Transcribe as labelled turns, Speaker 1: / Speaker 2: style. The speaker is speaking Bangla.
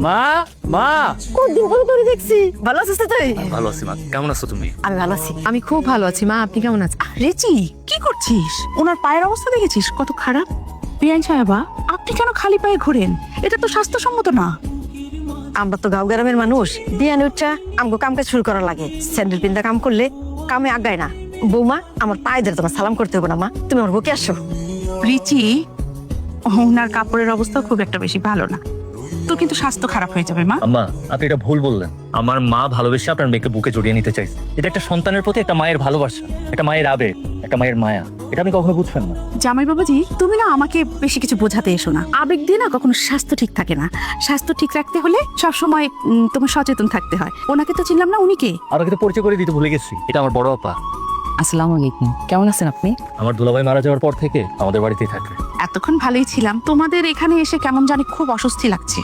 Speaker 1: মা মা
Speaker 2: কতদিন পরে তোরে দেখছি। ভালো আছিস তো তুই?
Speaker 1: ভালো আছি মা, কেমন আছো তুমি?
Speaker 2: আমি ভালো আছি। আমি খুব ভালো আছি মা, আপনি কেমন আছেন?
Speaker 3: রেচি, কি করছিস? ওনার পায়ের অবস্থা দেখেছিস কত খারাপ? বিআইন সাহেবা, আপনি কেন খালি পায়ে ঘোরেন? এটা তো স্বাস্থ্যসম্মত না।
Speaker 2: আমরা তো গাঁও গ্রামের মানুষ, বিয়ান উঠা আমগো কাম কাজ শুরু করা লাগে। স্যান্ডেল পিন্দা কাম করলে কামে আগায় না। বৌমা, আমার পায়ে ধরে তোমার সালাম করতে হবে না মা, তুমি আমার বুকে আসো।
Speaker 3: রিচি, ওনার কাপড়ের অবস্থা খুব একটা বেশি ভালো না। তোর কিন্তু স্বাস্থ্য খারাপ হয়ে যাবে মা।
Speaker 1: আম্মা, আপনি এটা ভুল বললেন। আমার মা ভালোবেসে আপনার মেয়েকে বুকে জড়িয়ে নিতে চাইছে। এটা একটা সন্তানের প্রতি একটা মায়ের ভালোবাসা, একটা মায়ের আবেগ, একটা মায়ের মায়া। এটা আপনি কখনো বুঝবেন না।
Speaker 3: জামাই বাবাজি, তুমি না আমাকে বেশি কিছু বোঝাতে এসো না। আবেগ দিয়ে না কখনো স্বাস্থ্য ঠিক থাকে না। স্বাস্থ্য ঠিক রাখতে হলে সবসময় তোমার সচেতন থাকতে হয়। ওনাকে তো চিনলাম না, উনি কে?
Speaker 1: আমাকে তো পরিচয় করে দিতে ভুলে গেছি। এটা আমার বড় আপা।
Speaker 4: আসসালামু আলাইকুম, কেমন আছেন আপনি?
Speaker 1: আমার দুলাভাই মারা যাওয়ার পর থেকে আমাদের বাড়িতেই থাকে।
Speaker 3: এতক্ষণ ভালোই ছিলাম, তোমাদের এখানে এসে কেমন জানি খুব অস্বস্তি লাগছে।